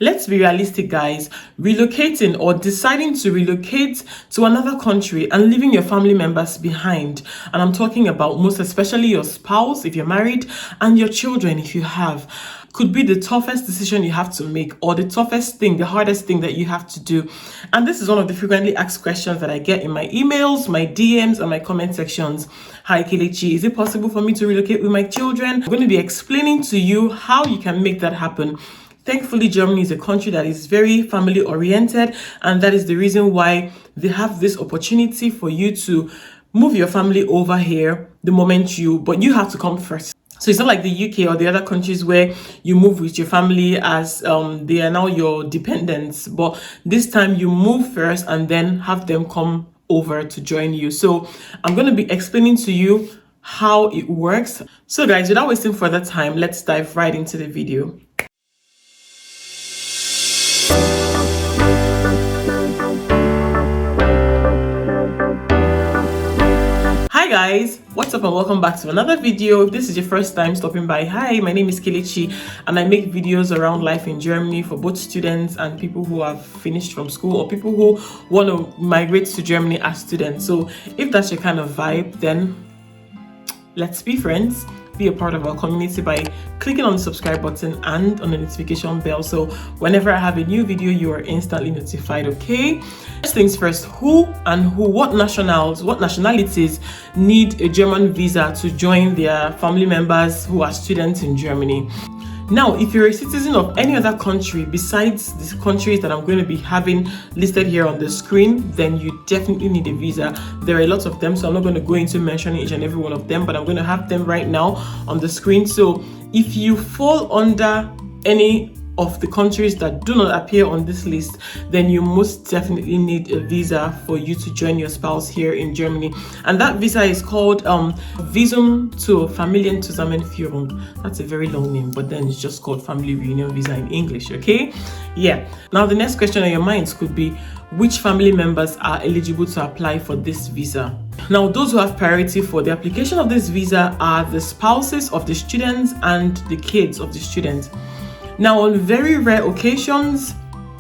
Let's be realistic, guys. Relocating or deciding to relocate to another country and leaving your family members behind, and I'm talking about most especially your spouse if you're married and your children if you have, could be the toughest decision you have to make, or the toughest thing, the hardest thing that you have to do. And this is one of the frequently asked questions that I get in my emails, my DMs, and my comment sections. Hi Kelechi, is it possible for me to relocate with my children? I'm going to be explaining to you how you can make that happen. Thankfully, Germany is a country that is very family oriented, and that is the reason why they have this opportunity for you to move your family over here the moment but you have to come first. So it's not like the UK or the other countries where you move with your family as they are now your dependents, but this time you move first and then have them come over to join you. So I'm going to be explaining to you how it works. So guys, without wasting further time, let's dive right into the video. Hi guys, what's up and welcome back to another video. If this is your first time stopping by, hi, my name is Kelechi and I make videos around life in Germany for both students and people who have finished from school or people who want to migrate to Germany as students. So if that's your kind of vibe, then let's be friends. Be a part of our community by clicking on the subscribe button and on the notification bell, so whenever I have a new video you are instantly notified. Okay, first things first, what nationalities need a German visa to join their family members who are students in Germany? Now, if you're a citizen of any other country besides these countries that I'm going to be having listed here on the screen, then you definitely need a visa. There are a lot of them, so I'm not going to go into mentioning each and every one of them, but I'm going to have them right now on the screen. So if you fall under any of the countries that do not appear on this list, then you most definitely need a visa for you to join your spouse here in Germany. And that visa is called Visum zur Familienzusammenführung. That's a very long name, but then it's just called Family Reunion Visa in English, okay? Yeah. Now the next question on your minds could be, which family members are eligible to apply for this visa? Now, those who have priority for the application of this visa are the spouses of the students and the kids of the students. Now, on very rare occasions,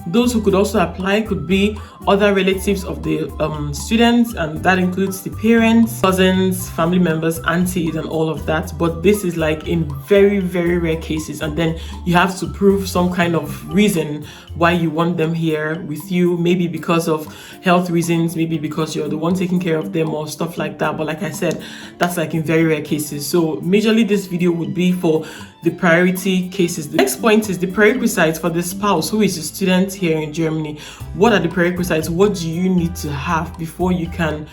those who could also apply could be other relatives of the students, and that includes the parents, cousins, family members, aunties, and all of that. But this is like in very, very rare cases, and then you have to prove some kind of reason why you want them here with you, maybe because of health reasons, maybe because you're the one taking care of them or stuff like that. But like I said, that's like in very rare cases. So majorly this video would be for the priority cases. The next point is the prerequisites for the spouse who is a student here in Germany. What are the prerequisites? What do you need to have before you can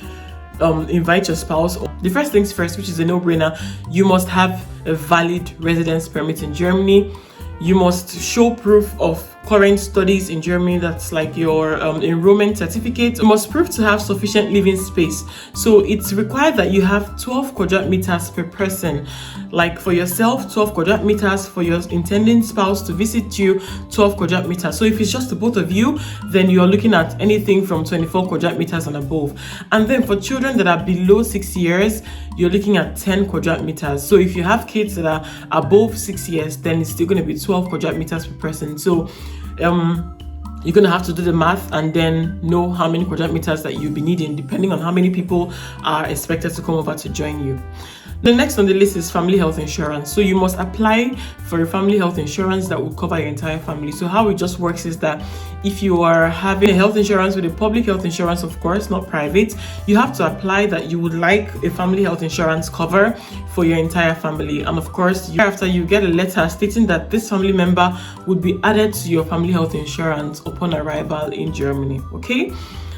invite your spouse? The first things first, which is a no-brainer, you must have a valid residence permit in Germany. You must show proof of current studies in Germany, that's like your enrollment certificate. You must prove to have sufficient living space. So it's required that you have 12 quadrat meters per person. Like for yourself, 12 quadrat meters, for your intending spouse to visit you, 12 quadrat meters. So if it's just the both of you, then you're looking at anything from 24 quadrat meters and above. And then for children that are below 6 years, you're looking at 10 quadrat meters. So if you have kids that are above 6 years, then it's still going to be 12 quadrat meters per person. So you're going to have to do the math and then know how many quadrat meters that you'll be needing, depending on how many people are expected to come over to join you. The next on the list is family health insurance. So you must apply for a family health insurance that will cover your entire family. So how it just works is that if you are having a health insurance with a public health insurance, of course, not private, you have to apply that you would like a family health insurance cover for your entire family. And of course, after you get a letter stating that this family member would be added to your family health insurance upon arrival in Germany, okay?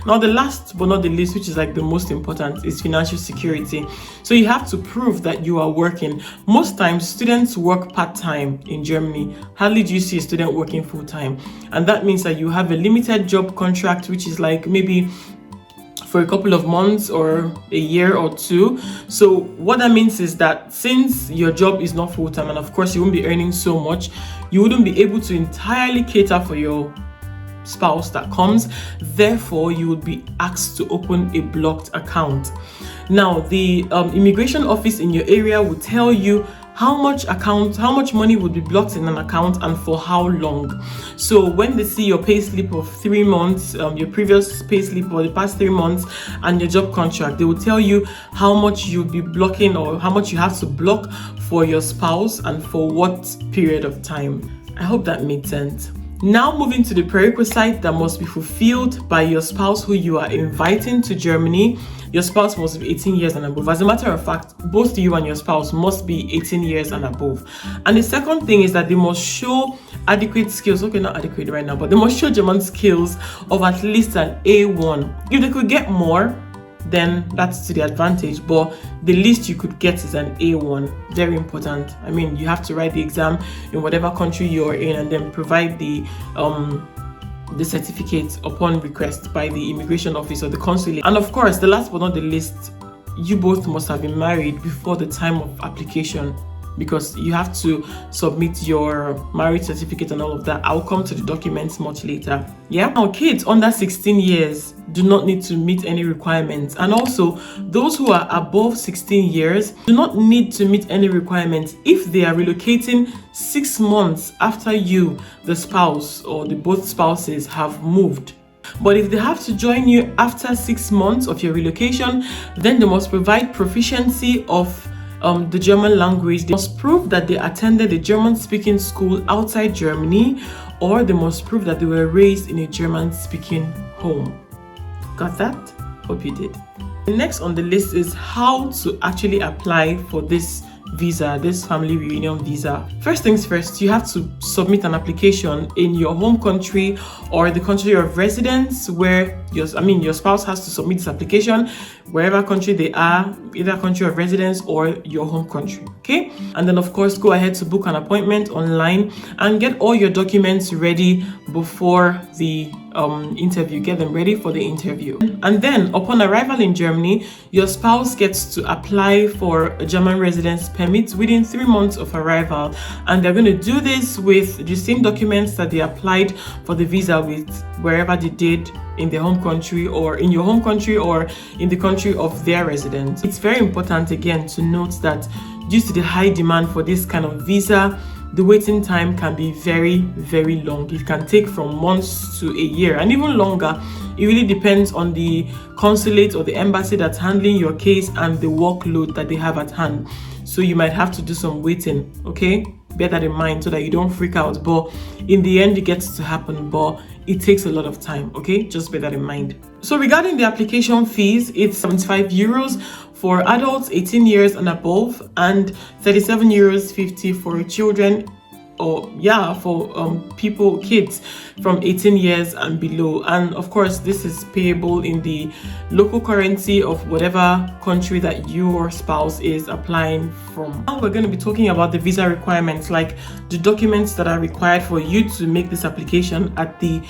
Now, the last but not the least, which is like the most important, is financial security. So you have to prove that you are working. Most times, students work part-time in Germany. Hardly do you see a student working full-time. And that means that you have a limited job contract, which is like maybe for a couple of months or a year or two. So what that means is that since your job is not full-time, and of course you won't be earning so much, you wouldn't be able to entirely cater for your spouse that comes. Therefore, you would be asked to open a blocked account. Now, the immigration office in your area will tell you how much money would be blocked in an account and for how long. So when they see your pay slip of 3 months, your previous pay slip for the past 3 months, and your job contract, they will tell you how much you'll be blocking or how much you have to block for your spouse and for what period of time. I hope that made sense. Now moving to the prerequisite that must be fulfilled by your spouse who you are inviting to Germany. Your spouse must be 18 years and above. As a matter of fact, both you and your spouse must be 18 years and above. And the second thing is that they must show adequate skills. Okay, not adequate right now, but they must show German skills of at least an A1. If they could get more, then that's to the advantage, but the least you could get is an A1. Very important. I mean, you have to write the exam in whatever country you're in and then provide the certificate upon request by the immigration office or the consulate. And of course, the last but not the least, you both must have been married before the time of application, because you have to submit your marriage certificate and all of that. I'll come to the documents much later. Yeah. Now, kids under 16 years do not need to meet any requirements, and also those who are above 16 years do not need to meet any requirements if they are relocating 6 months after you, the spouse or the both spouses, have moved. But if they have to join you after 6 months of your relocation, then they must provide proficiency of the German language. They must prove that they attended a German-speaking school outside Germany, or they must prove that they were raised in a German-speaking home. Got that? Hope you did. The next on the list is how to actually apply for this visa, this family reunion visa. First things first, you have to submit an application in your home country or the country of residence where your spouse has to submit this application, wherever country they are, either country of residence or your home country. Okay, and then of course go ahead to book an appointment online and get all your documents ready before the interview. Get them ready for the interview. And then upon arrival in Germany, your spouse gets to apply for a German residence permit within 3 months of arrival, and they're going to do this with the same documents that they applied for the visa with, wherever they did in their home country or in your home country or in the country of their residence. It's very important again to note that due to the high demand for this kind of visa, the waiting time can be very, very long. It can take from months to a year and even longer. It really depends on the consulate or the embassy that's handling your case and the workload that they have at hand. So you might have to do some waiting, okay? Bear that in mind so that you don't freak out. But in the end, it gets to happen, but it takes a lot of time, okay? Just bear that in mind. So regarding the application fees, it's 75 euros for adults 18 years and above, and 37 euros 50 for children, or for kids from 18 years and below. And of course, this is payable in the local currency of whatever country that your spouse is applying from. Now we're going to be talking about the visa requirements, like the documents that are required for you to make this application at the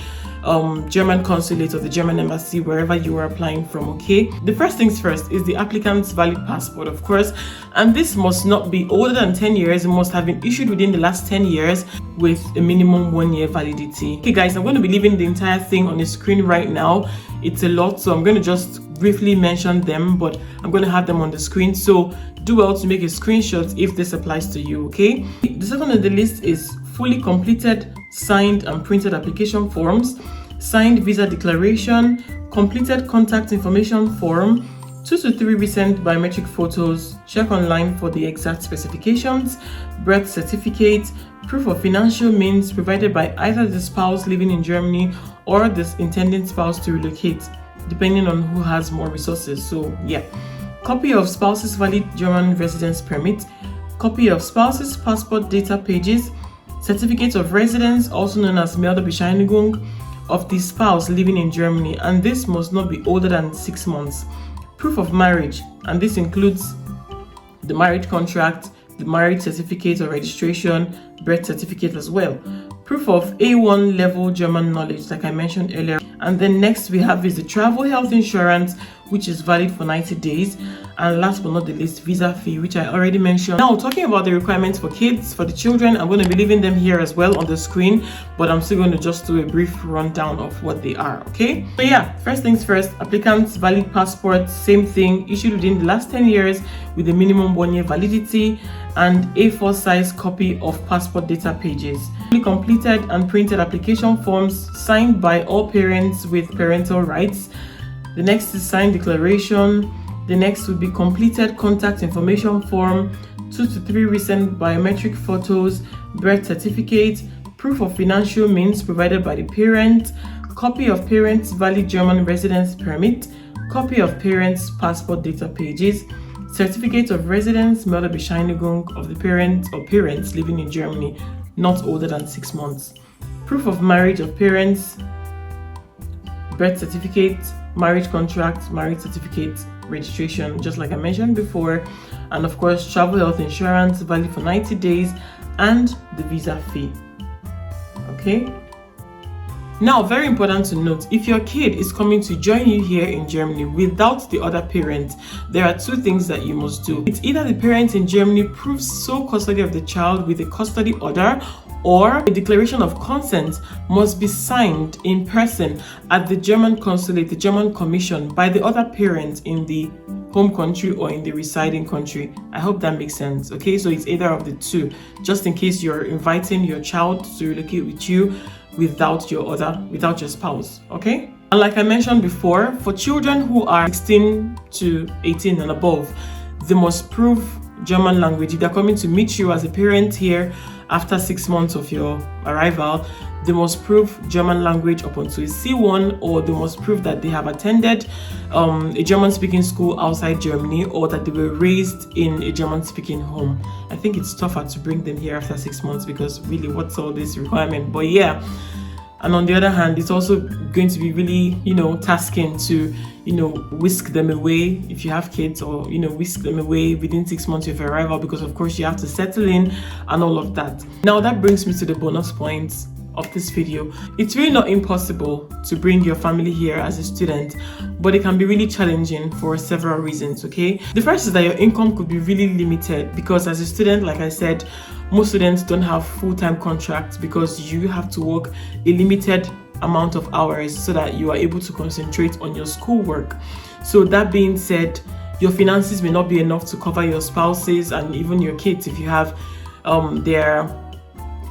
German consulate or the German embassy, wherever you are applying from. Okay, the first things first is the applicant's valid passport, of course, and this must not be older than 10 years. It must have been issued within the last 10 years with a minimum 1 year validity. Okay guys, I'm going to be leaving the entire thing on the screen right now. It's a lot, so I'm going to just briefly mention them, but I'm going to have them on the screen, so do well to make a screenshot if this applies to you. Okay, the second on the list is fully completed, signed and printed application forms, signed visa declaration, completed contact information form, 2 to 3 recent biometric photos, check online for the exact specifications, birth certificate, proof of financial means provided by either the spouse living in Germany or the intending spouse to relocate, depending on who has more resources. So yeah, copy of spouse's valid German residence permit, copy of spouse's passport data pages, certificate of residence, also known as Meldebescheinigung, of the spouse living in Germany, and this must not be older than 6 months. Proof of marriage, and this includes the marriage contract, the marriage certificate or registration, birth certificate as well. Proof of A1 level German knowledge, like I mentioned earlier. And then next we have is the travel health insurance which is valid for 90 days. And last but not the least, visa fee, which I already mentioned. Now, talking about the requirements for kids, for the children, I'm going to be leaving them here as well on the screen, but I'm still going to just do a brief rundown of what they are, okay? So yeah, first things first, applicants' valid passport, same thing, issued within the last 10 years with a minimum 1 year validity, and A4 size copy of passport data pages. Fully completed and printed application forms signed by all parents with parental rights. The next is signed declaration. The next would be completed contact information form, 2 to 3 recent biometric photos, birth certificate, proof of financial means provided by the parent, copy of parent's valid German residence permit, copy of parent's passport data pages, certificate of residence, Meldebescheinigung of the parent or parents living in Germany, not older than 6 months, proof of marriage of parents, birth certificate, marriage contract, marriage certificate, registration, just like I mentioned before, and of course travel health insurance valid for 90 days and the visa fee. Okay, now very important to note, if your kid is coming to join you here in Germany without the other parent, there are 2 things that you must do. It's either the parent in Germany proves sole custody of the child with a custody order, or a declaration of consent must be signed in person at the German consulate, the German commission, by the other parent in the home country or in the residing country. I hope that makes sense. Okay, so it's either of the 2, just in case you're inviting your child to relocate with you without your spouse. Okay, and like I mentioned before, for children who are 16 to 18 and above, they must prove German language. If they're coming to meet you as a parent here after 6 months of your arrival, they must prove German language up until a C1, or they must prove that they have attended a German-speaking school outside Germany, or that they were raised in a German-speaking home. I think it's tougher to bring them here after 6 months because really, what's all this requirement? But yeah, and on the other hand, it's also going to be really, tasking to, whisk them away if you have kids, or, whisk them away within 6 months of your arrival, because of course you have to settle in and all of that. Now that brings me to the bonus points of this video. It's really not impossible to bring your family here as a student, but it can be really challenging for several reasons, okay? The first is that your income could be really limited, because as a student, like I said, most students don't have full-time contracts because you have to work a limited amount of hours so that you are able to concentrate on your schoolwork. So that being said, your finances may not be enough to cover your spouses and even your kids if you have their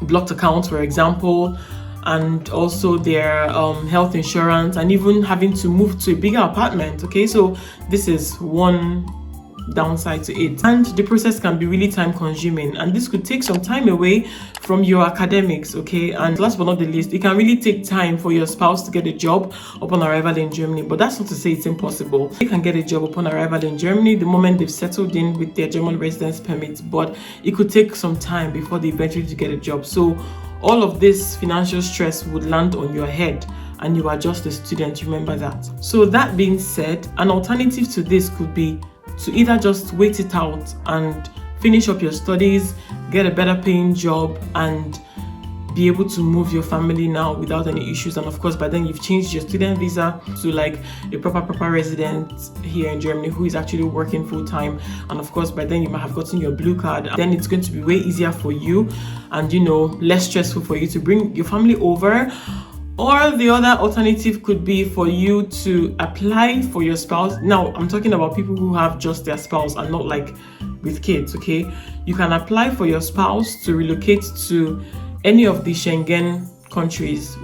blocked accounts, for example, and also their health insurance, and even having to move to a bigger apartment. Okay, so this is one downside to it, and the process can be really time consuming, and this could take some time away from your academics. Okay, and last but not the least, it can really take time for your spouse to get a job upon arrival in Germany, but that's not to say it's impossible. They can get a job upon arrival in Germany the moment they've settled in with their German residence permits, but it could take some time before they eventually get a job. So all of this financial stress would land on your head, and you are just a student, remember that. So that being said, an alternative to this could be to either just wait it out and finish up your studies, get a better paying job, and be able to move your family now without any issues. And of course, by then you've changed your student visa to like a proper resident here in Germany who is actually working full time. And of course, by then you might have gotten your blue card. Then it's going to be way easier for you and, less stressful for you to bring your family over. Or the other alternative could be for you to apply for your spouse. Now, I'm talking about people who have just their spouse and not like with kids, okay? You can apply for your spouse to relocate to any of the Schengen countries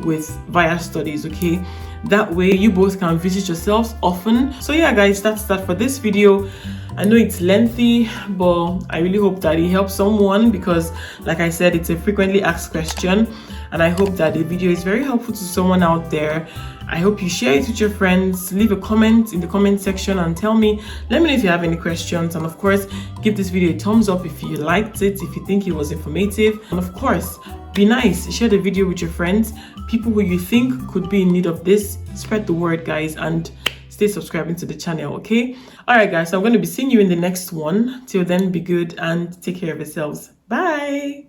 via studies, okay? That way you both can visit yourselves often. So yeah, guys, that's that for this video. I know it's lengthy, but I really hope that it helps someone because, like I said, it's a frequently asked question, and I hope that the video is very helpful to someone out there. I hope you share it with your friends. Leave a comment in the comment section and let me know if you have any questions. And of course, give this video a thumbs up if you liked it, if you think it was informative. And of course, be nice, share the video with your friends, people who you think could be in need of this. Spread the word, guys, and stay subscribing to the channel, okay? All right, guys, so I'm going to be seeing you in the next one. Till then, be good and take care of yourselves. Bye.